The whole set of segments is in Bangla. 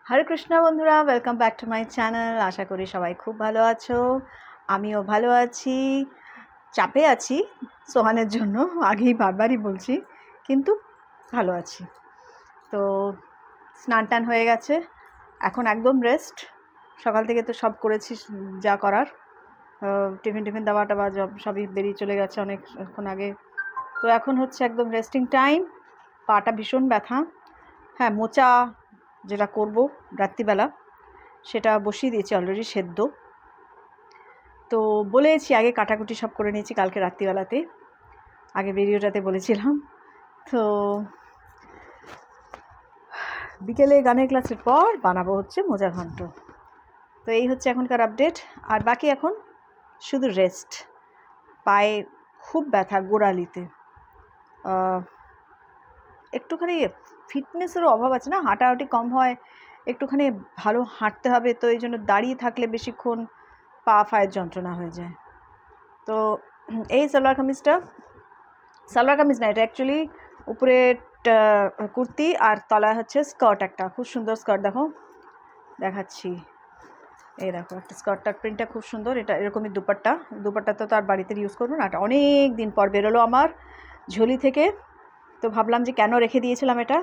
হরে কৃষ্ণ বন্ধুরা, welcome back to my channel. আশা করি সবাই খুব ভালো আছো। আমিও ভালো আছি। চাপে আছি সোহানের জন্য, আগেই বারবারই বলছি, কিন্তু ভালো আছি। তো স্নান টান হয়ে গেছে, এখন একদম রেস্ট। সকাল থেকে তো সব করেছি যা করার, টিফিন দেওয়া টাওয়া সবই বেরিয়ে চলে গেছে অনেকক্ষণ আগে। তো এখন হচ্ছে একদম রেস্টিং টাইম। পাটা ভীষণ ব্যথা। হ্যাঁ, মোচা যেটা করব রাত্রিবেলা সেটা বসিয়ে দিয়েছি অলরেডি সেদ্ধ। তো বলেছি আগে কাটাকুটি সব করে নিয়েছি কালকে রাত্রিবেলাতে, আগে ভিডিওটাতে বলেছিলাম। তো বিকেলে গানের ক্লাসের পর বানাবো হচ্ছে মোচা ঘন্ট। তো এই হচ্ছে এখনকার আপডেট। আর বাকি এখন শুধু রেস্ট। পায়ে খুব ব্যথা, গোড়ালিতে একটুখানি ফিটনেসেরও অভাব আছে না, হাঁটাহাঁটি কম হয়, একটুখানি ভালো হাঁটতে হবে। তো এই জন্য দাঁড়িয়ে থাকলে বেশিক্ষণ পা ফায়ের যন্ত্রণা হয়ে যায়। তো এই সালোয়ার কামিজ না, এটা অ্যাকচুয়ালি উপরে কুর্তি আর তলায় হচ্ছে স্কার্ট, একটা খুব সুন্দর স্কার্ট। দেখাচ্ছি, এই দেখো একটা স্কার্টটার প্রিন্টটা খুব সুন্দর। এটা এরকমই দুপাট্টা তো তার বাড়িতে ইউজ করবো না, এটা অনেক দিন পর বেরোলো আমার ঝুলি থেকে। তো ভাবলাম যে কেন রেখে দিয়েছিলাম এটা।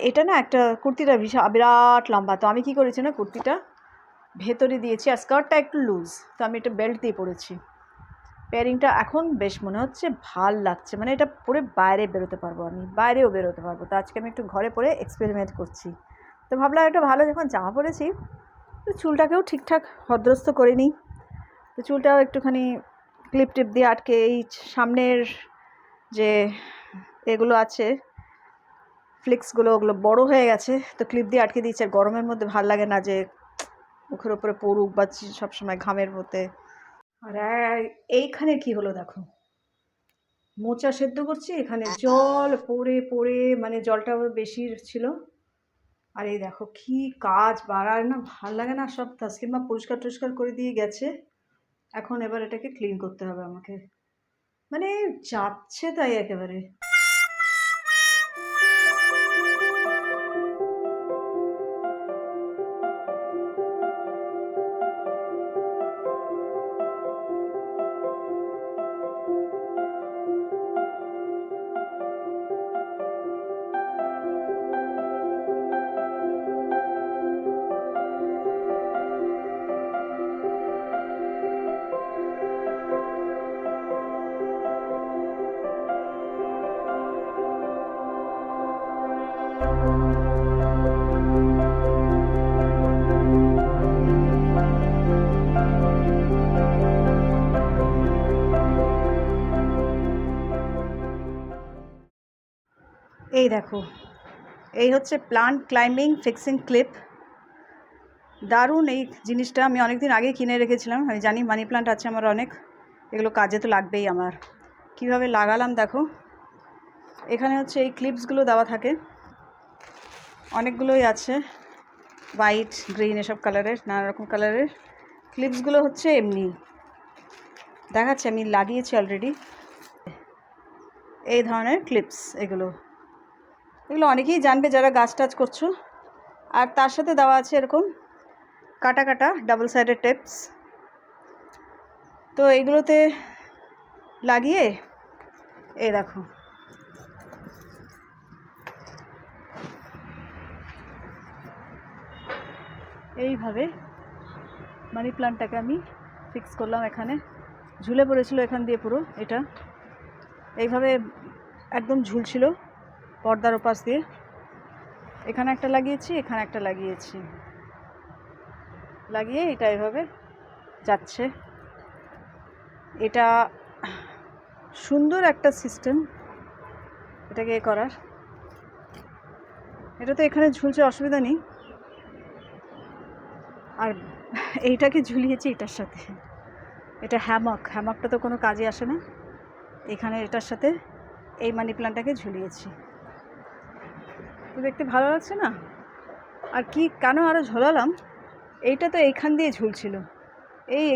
এটা না একটা কুর্তিটা বিরাট লম্বা, তো আমি কি করেছি না, কুর্তিটা ভেতরে দিয়েছি আর স্কার্টটা একটু লুজ, তো আমি এটা বেল্ট দিয়ে পরেছি। পেয়ারিংটা এখন বেশ মনে হচ্ছে ভাল লাগছে, মানে এটা পরে বাইরে বেরোতে পারবো, আমি বাইরেও বেরোতে পারবো। তো আজকে আমি একটু ঘরে পরে এক্সপেরিমেন্ট করছি। তো ভাবলাম একটা ভালো যখন জামা পরেছি, তো চুলটাকেও ঠিকঠাক ভদ্রস্থ করে নিই। তো চুলটাও একটুখানি ক্লিপ টিপ দিয়ে আটকে, এই সামনের যে এগুলো আছে ফ্লিক্সগুলো, ওগুলো বড় হয়ে গেছে, তো ক্লিপ দিয়ে আটকে দিয়েছে। গরমের মধ্যে ভাল লাগে না যে মুখের উপরে পড়ুক বা সবসময় ঘামের মধ্যে। আর এইখানে কি হলো দেখো, মোচা সেদ্ধ করছি, এখানে জল পড়ে পড়ে, মানে জলটা বেশি ছিল। আর এই দেখো কি কাজ বাড়ায় না, ভাল লাগে না। সব তাসকিমা পরিষ্কার টরিষ্কার করে দিয়ে গেছে, এখন এবার এটাকে ক্লিন করতে হবে আমাকে, মানে যাচ্ছে তাই একেবারে। এই দেখো, এই হচ্ছে প্লান্ট ক্লাইম্বিং ফিক্সিং ক্লিপ। দারুণ এই জিনিসটা, আমি অনেক দিন আগে কিনে রেখেছিলাম। আমি জানি মানি প্লান্ট আছে আমার অনেক, এগুলো কাজে তো লাগবেই আমার। কিভাবে লাগালাম দেখো, এখানে হচ্ছে এই ক্লিপসগুলো দেওয়া থাকে, অনেকগুলোই আছে, হোয়াইট গ্রিন এসব কালারের, নানা রকম কালারের। ক্লিপসগুলো হচ্ছে এমনি দেখাচ্ছে, আমি লাগিয়েছি অলরেডি এই ধরনের ক্লিপস। এগুলো অনেকেই জানবে যারা গাছ টাছ করছো। আর তার সাথে দেওয়া আছে এরকম কাটা কাটা ডাবল সাইডেড টেপস। তো এগুলোতে লাগিয়ে এই দেখো, এইভাবে মানি প্লান্টটাকে আমি ফিক্স করলাম। এখানে ঝুলে পড়েছিল এখান দিয়ে পুরো, এটা এইভাবে একদম ঝুলছিল পর্দার ওপাশ দিয়ে। এখানে একটা লাগিয়েছি, এখানে একটা লাগিয়েছি, লাগিয়ে এটা এভাবে যাচ্ছে। এটা সুন্দর একটা সিস্টেম এটাকে করার। এটা তো এখানে ঝুলছে, অসুবিধা নেই। আর এইটাকে ঝুলিয়েছি এটার সাথে, এটা হ্যামকটা তো কোনো কাজে আসে না। এখানে এটার সাথে এই মানি প্ল্যান্টটাকে ঝুলিয়েছি, তো দেখতে ভালো লাগছে না? আর কি কেন আরও ঝোলালাম, এইটা তো এইখান দিয়ে ঝুলছিল,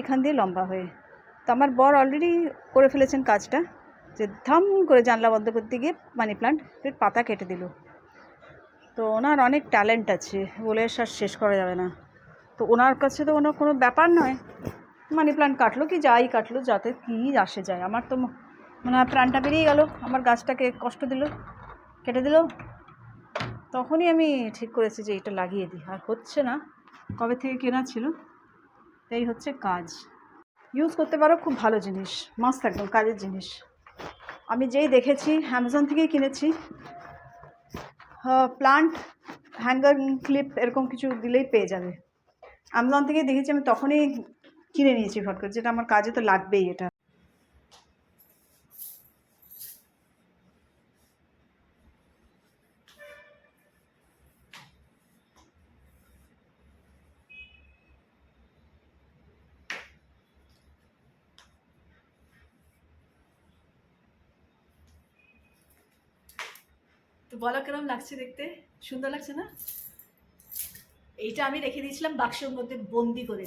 এখান দিয়ে লম্বা হয়ে। তো আমার বর অলরেডি করে ফেলেছেন কাজটা, যে ধাম করে জানলা বন্ধ করতে গিয়ে মানি প্ল্যান্টের পাতা কেটে দিল। তো তো ওনার অনেক ট্যালেন্ট আছে, বলে শেষ করা যাবে না। তো ওনার কাছে তো কোনো ব্যাপার নয়, মানি প্ল্যান্ট কাটলো কি যাই কাটলো, যাতে কী আসে যায়। আমার তো মনে হয় প্রাণটা বেরিয়ে গেল, আমার গাছটাকে কষ্ট দিল, কেটে দিল। তখনই আমি ঠিক করেছি যে এটা লাগিয়ে দিই। আর হচ্ছে না, কবে থেকে কেনা ছিল, এই হচ্ছে কাজ। ইউজ করতে পারো, খুব ভালো জিনিস, মাস্ত একদম কাজের জিনিস। আমি যেই দেখেছি, অ্যামাজন থেকেই কিনেছি। প্লান্ট হ্যাঙ্গার ক্লিপ এরকম কিছু দিলেই পেয়ে যাবে। অ্যামাজন থেকেই দেখেছি, আমি তখনই কিনে নিয়েছি ফট করে, যেটা আমার কাজে তো লাগবেই এটা। তো বলো কেরম লাগছে দেখতে, সুন্দর লাগছে না? এইটা আমি রেখে দিয়েছিলাম বাক্সের মধ্যে বন্দি করে।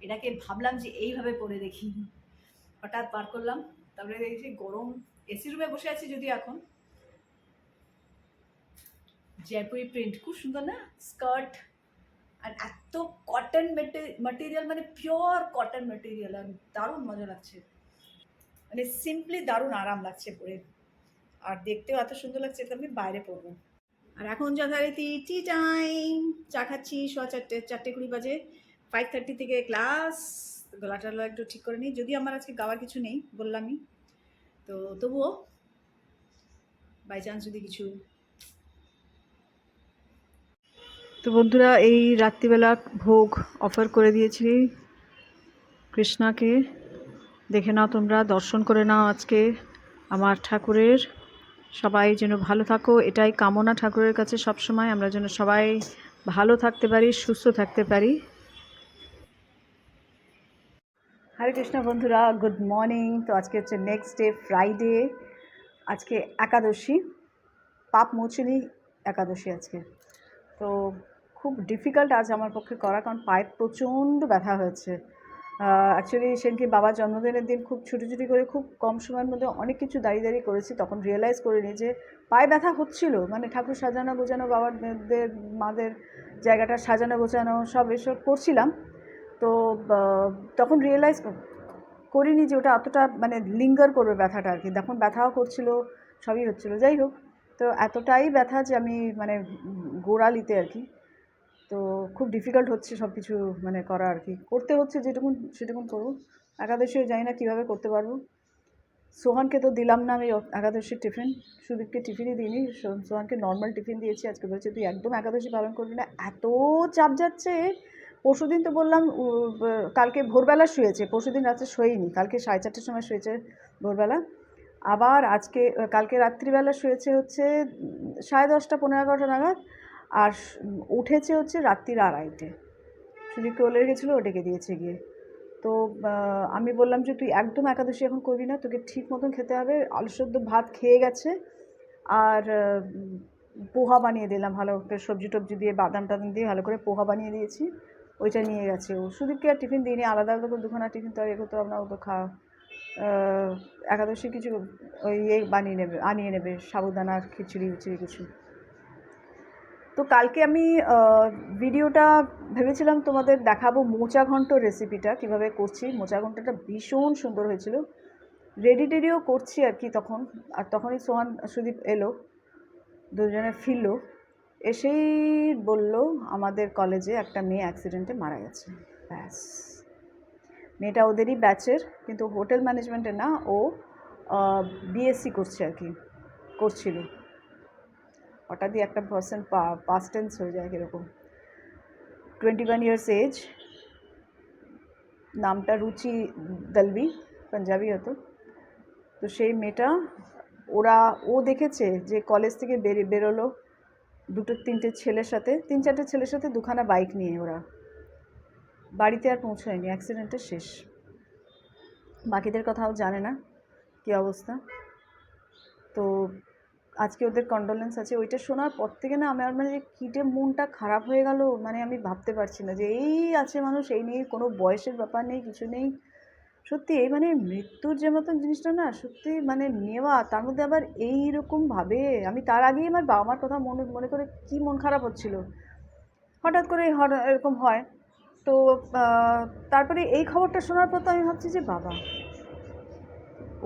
এটাকে ভাবলাম যে এইভাবে পরে দেখি, হঠাৎ বার করলাম, তারপরে দেখছি গরম, এসি রুমে বসে আছি যদি এখন। জয়পুরি প্রিন্ট, খুব সুন্দর না স্কার্ট, আর এত কটন মেটেরিয়াল, মানে পিওর কটন মেটেরিয়াল, আর দারুণ মজা লাগছে, মানে সিম্পলি দারুণ আরাম লাগছে পরে, আর দেখতেও এত সুন্দর লাগছে। এটা আমি বাইরে পরবো। আর এখন যথারীতি টি টাইম, চা খাচ্ছি, 4:20 বাজে। 5:30 থেকে ক্লাস। গলাটা একটু ঠিক করে নিই, যদি আমার আজকে গাওয়ার কিছু নেই বললামই, তো তবুও বাই চান্স যদি কিছু। তো বন্ধুরা, এই রাত্রিবেলা ভোগ অফার করে দিয়েছি কৃষ্ণাকে, দেখে নাও তোমরা, দর্শন করে নাও আজকে আমার ঠাকুরের। সবাই যেন ভালো থাকো, এটাই কামনা ঠাকুরের কাছে সবসময়, আমরা যেন সবাই ভালো থাকতে পারি, সুস্থ থাকতে পারি। হরে কৃষ্ণ বন্ধুরা, গুড মর্নিং। তো আজকে হচ্ছে নেক্সট ডে, ফ্রাইডে। আজকে একাদশী, পাপ মোচনী একাদশী আজকে। তো খুব ডিফিকাল্ট আজ আমার পক্ষে করা, কারণ পায়ে প্রচণ্ড ব্যথা হয়েছে। অ্যাকচুয়ালি সেদিনকে বাবার জন্মদিনের দিন খুব ছুটি করে খুব কম সময়ের মধ্যে অনেক কিছু দাঁড়িয়ে করেছি, তখন রিয়েলাইজ করিনি যে পায়ে ব্যথা হচ্ছিল। মানে ঠাকুর সাজানো গোছানো, বাবাদের মাদের জায়গাটা সাজানো গোছানো সব এসব করছিলাম, তো তখন রিয়েলাইজ করিনি যে ওটা অতটা মানে লিঙ্গার করবে ব্যথাটা আর কি। তখন ব্যথাও করছিল, সবই হচ্ছিলো, যাই হোক। তো এতটাই ব্যথা যে আমি মানে গোড়ালিতে আর কি, তো খুব ডিফিকাল্ট হচ্ছে সব কিছু মানে করা আর কি, করতে হচ্ছে যেটুকুন সেটুকুন করবো। একাদশীও জানি না কীভাবে করতে পারবো। সোহানকে তো দিলাম না আমি একাদশীর টিফিন, সুদীপকে টিফিনই দিইনি, সোহানকে নর্মাল টিফিন দিয়েছি। আজকে বলেছে তুই একদম একাদশী পালন করবি না, এত চাপ যাচ্ছে। পরশুদিন তো বললাম, কালকে ভোরবেলা শুয়েছে, পরশুদিন রাত্রে শোয়নি, কালকে 4:30টার সময় শুয়েছে ভোরবেলা। আবার কালকে রাত্রিবেলা শুয়েছে হচ্ছে 10:30 11:30 নাগাদ, আর উঠেছে হচ্ছে রাত্রির 2:30। সুদীপকে বলে রেখেছিলো, ও ডেকে দিয়েছে গিয়ে। তো আমি বললাম যে তুই একদম একাদশী এখন করবি না, তোকে ঠিক মতন খেতে হবে। আলু সেদ্ধ ভাত খেয়ে গেছে, আর পোহা বানিয়ে দিলাম ভালো করে, সবজি টবজি দিয়ে বাদাম টাদাম দিয়ে ভালো করে পোহা বানিয়ে দিয়েছি, ওইটা নিয়ে গেছে ও। সুদীপকে আর টিফিন দিইনি, আলাদা আলাদা করে দুখানা টিফিন তো আর করতে পারবো না, ও তো একাদশী কিছু ওই আনিয়ে নেবে সাবুদানার খিচুড়ি কিছু। তো কালকে আমি ভিডিওটা ভেবেছিলাম তোমাদের দেখাবো মোচা ঘন্ট রেসিপিটা কীভাবে করছি। মোচা ঘন্টটা ভীষণ সুন্দর হয়েছিল, রেডিও করছি আর কি তখন। আর তখনই সুদীপ এলো, দুজনে ফিরলো, এসেই বলল আমাদের কলেজে একটা মেয়ে অ্যাক্সিডেন্টে মারা গেছে। ব্যাস, মেয়েটা ওদেরই ব্যাচের, কিন্তু হোটেল ম্যানেজমেন্টে না, ও বিএসসি করছে আর কি, করছিল। হঠাৎই একটা পার্সন পাস্ট টেন্স হয়ে যায় কীরকম। 21 ইয়ার্স এজ, নামটা রুচি দলবি, পাঞ্জাবি হতো। তো সেই মেয়েটা, ও দেখেছে যে কলেজ থেকে বেরোলো 2-3টে ছেলের সাথে, 3-4টে ছেলের সাথে, 2খানা বাইক নিয়ে ওরা বাড়িতে আর পৌঁছায়নি, অ্যাক্সিডেন্টে শেষ। বাকিদের কথাও জানে না কী অবস্থা। তো আজকে ওদের কন্ডোলেন্স আছে। ওইটা শোনার পর থেকে না আমার মানে কিটে মনটা খারাপ হয়ে গেল, মানে আমি ভাবতে পারছি না যে এই আছে মানুষ, এই নিয়ে কোনো বয়সের ব্যাপার নেই, কিছু নেই, সত্যি এই মানে মৃত্যুর যে মতন জিনিসটা না সত্যি মানে নেওয়া, তার মধ্যে আবার এইরকমভাবে আমি তার আগেই আমার বাবা মার কথা মনে মনে করে কি মন খারাপ হচ্ছিল, হঠাৎ করে এরকম হয়। তো তারপরে এই খবরটা শোনার পর তো আমি ভাবছি যে বাবা,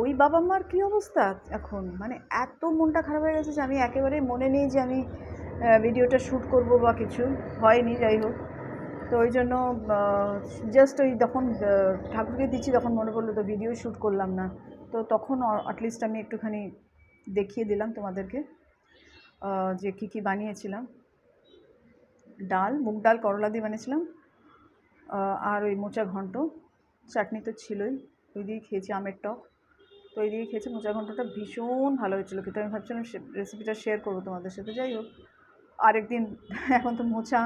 ওই বাবা মার কী অবস্থা এখন, মানে এত মনটা খারাপ হয়ে গেছে যে আমি একেবারে মনে নেই যে আমি ভিডিওটা শ্যুট করব বা কিছু, হয়নি যাই হোক। তো ওই জন্য জাস্ট ওই যখন ঠাকুরকে দিচ্ছি তখন মনে পড়লো তো ভিডিও শ্যুট করলাম না। তো তখন অ্যাটলিস্ট আমি একটুখানি দেখিয়ে দিলাম তোমাদেরকে যে কী কী বানিয়েছিলাম। ডাল, মুগ ডাল করলা দিয়ে বানিয়েছিলাম, আর ওই মোচা ঘন্ট, চাটনি তো ছিলই, ওই দিয়ে খেয়েছি, আমের টক, তো ওই দিয়ে খেয়েছি। মোচা ঘন্টটা ভীষণ ভালো হয়েছিলো, কিন্তু আমি ভাবছিলাম রেসিপিটা শেয়ার করবো তোমাদের সাথে। যাই হোক, আরেকদিন এখন তো মোচা,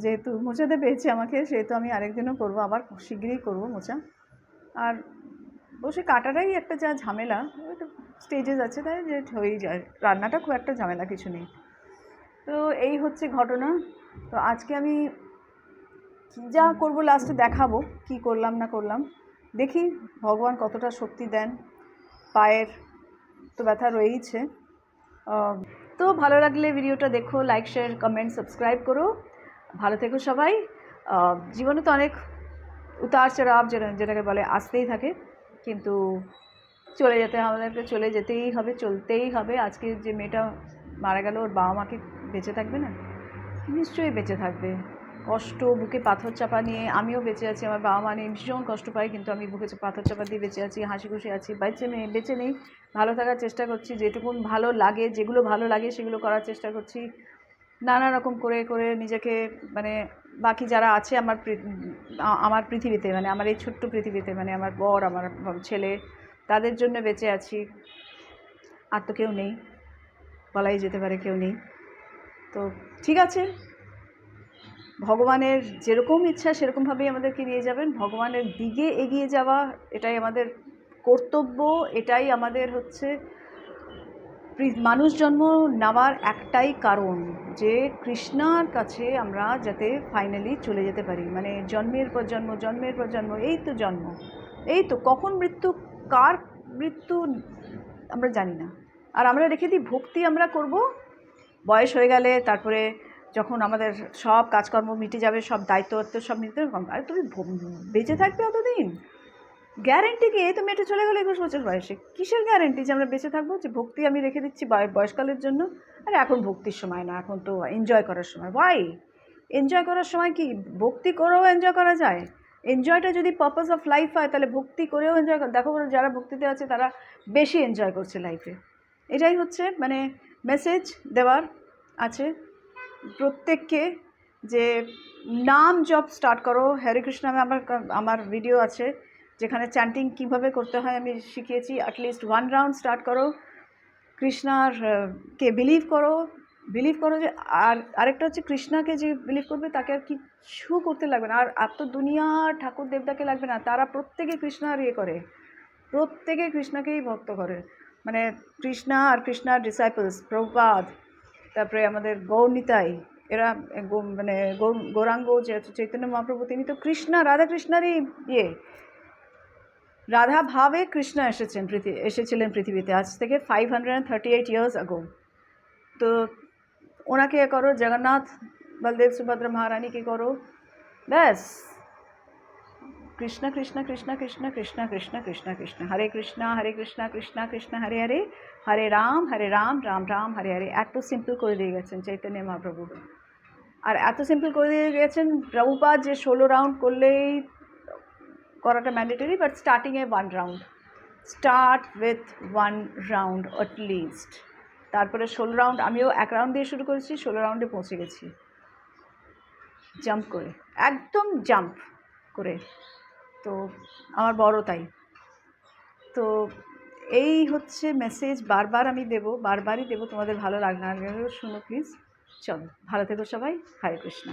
যেহেতু মোচাতে পেয়েছি আমাকে, সেহেতু আমি আরেকদিনও করবো, আবার শিগগিরই করবো মোচা। আর বসে কাটাটাই একটা যা ঝামেলা, একটা স্টেজেস আছে, তাই যে হয়েই যায়, রান্নাটা খুব একটা ঝামেলা কিছু নেই। তো এই হচ্ছে ঘটনা। তো আজকে আমি যা করবো লাস্টে দেখাবো কি করলাম না করলাম, দেখি ভগবান কতটা শক্তি দেন। পায়ের তো ব্যথা রয়েইছে। তো ভালো লাগলে ভিডিওটা দেখো, লাইক শেয়ার কমেন্ট সাবস্ক্রাইব করো, ভালো থেকো সবাই। জীবনে তো অনেক উতার চড়াব যেটাকে বলে আসতেই থাকে, কিন্তু চলে যেতে আমাদেরকে, চলে যেতেই হবে, চলতেই হবে। আজকে যে মেয়েটা মারা গেল, ওর বাবা মাকে বেঁচে থাকবে না? নিশ্চয়ই বেঁচে থাকবে। কষ্ট, বুকে পাথর চাপা নিয়ে আমিও বেঁচে আছি, আমার বাবা মা নিয়ে ভীষণ কষ্ট পাই, কিন্তু আমি বুকে পাথর চাপা দিয়ে বেঁচে আছি, হাসি খুশি আছি, বেঁচে নেই, ভালো থাকার চেষ্টা করছি, যেটুকুন ভালো লাগে, যেগুলো ভালো লাগে সেগুলো করার চেষ্টা করছি, নানা রকম করে করে নিজেকে, মানে বাকি যারা আছে আমার পৃথিবীতে, মানে আমার এই ছোট্ট পৃথিবীতে, মানে আমার বর, আমার ছেলে, তাদের জন্য বেঁচে আছি। আর তো কেউ নেই, বলাই যেতে পারে কেউ নেই। তো ঠিক আছে, ভগবানের যেরকম ইচ্ছা সেরকমভাবেই আমাদেরকে নিয়ে যাবেন। ভগবানের দিকে এগিয়ে যাওয়া, এটাই আমাদের কর্তব্য, এটাই আমাদের হচ্ছে মানুষ জন্ম নেওয়ার একটাই কারণ, যে কৃষ্ণার কাছে আমরা যাতে ফাইনালি চলে যেতে পারি। মানে জন্মের পর জন্ম, জন্মের পর জন্ম, এই তো জন্ম, এই তো কখন মৃত্যু, কার মৃত্যু আমরা জানি না। আর আমরা রেখে দিই ভক্তি আমরা করব, বয়স হয়ে গেলে, তারপরে যখন আমাদের সব কাজকর্ম মিটে যাবে, সব দায়িত্ব সব মিটে যাবে, আরে তুমি বেঁচে থাকবে অতদিন? গ্যারেন্টি কি? এই তো মেয়েটা চলে গেলো 21 বছর বয়সে, কিসের গ্যারেন্টি যে আমরা বেঁচে থাকবো? যে ভক্তি আমি রেখে দিচ্ছি বয়সকালের জন্য। আরে এখন ভক্তির সময় না, এখন তো এনজয় করার সময়। ওয়াই এনজয় করার সময়? কি ভক্তি করেও এনজয় করা যায়? এনজয়টা যদি পারপাস অফ লাইফ হয়, তাহলে ভক্তি করেও এনজয় দেখো, যারা ভক্তিতে আছে তারা বেশি এনজয় করছে লাইফে। এটাই হচ্ছে মানে মেসেজ দেওয়ার আছে প্রত্যেককে, যে নাম জপ স্টার্ট করো। হরে কৃষ্ণ নামে আমার ভিডিও আছে, যেখানে চ্যান্টিং কীভাবে করতে হয় আমি শিখিয়েছি। অ্যাটলিস্ট 1 রাউন্ড স্টার্ট করো, কৃষ্ণার কে বিলিভ করো যে, আর আরেকটা হচ্ছে কৃষ্ণাকে যে বিলিভ করবে তাকে আর কিছু করতে লাগবে না, আর তো দুনিয়ার ঠাকুর দেবতাকে লাগবে না, তারা প্রত্যেকে কৃষ্ণার করে, প্রত্যেকে কৃষ্ণাকেই ভক্ত করে। মানে কৃষ্ণা আর কৃষ্ণার ডিসাইপলস, প্রভুপাদ, তারপরে আমাদের গৌরনিতাই, এরা মানে গৌরাঙ্গ যে চৈতন্য মহাপ্রভু, তিনি তো কৃষ্ণা, রাধাকৃষ্ণারই রাধা ভাবে কৃষ্ণ এসেছিলেন পৃথিবীতে আজ থেকে 538 ইয়ার্স আগো। তো ওনাকে করো, জগন্নাথ বলদেব সুভদ্রা মহারানীকে করো, ব্যাস কৃষ্ণ কৃষ্ণ কৃষ্ণ কৃষ্ণ কৃষ্ণ কৃষ্ণ কৃষ্ণ কৃষ্ণ, হরে কৃষ্ণ কৃষ্ণ কৃষ্ণ হরে হরে, হরে রাম রাম রাম হরে হরে। এত সিম্পল করে দিয়ে গেছেন চৈতন্য মহাপ্রভু। আর এত সিম্পল করে দিয়ে গেছেন প্রভুপাদ যে 16 রাউন্ড করলেই করাটা ম্যান্ডেটরি, বাট স্টার্টিংয়ে 1 round, start with 1 round at least. তারপরে 16 রাউন্ড, আমিও 1 রাউন্ড দিয়ে শুরু করেছি, 16 রাউন্ডে পৌঁছে গেছি জাম্প করে, একদম জাম্প করে। তো আমার বড় তাই। তো এই হচ্ছে মেসেজ, বারবার আমি দেবো, বারবারই দেবো, তোমাদের ভালো লাগবে না, শুনো প্লিজ। চলো ভালো থেকো সবাই, হরে কৃষ্ণ।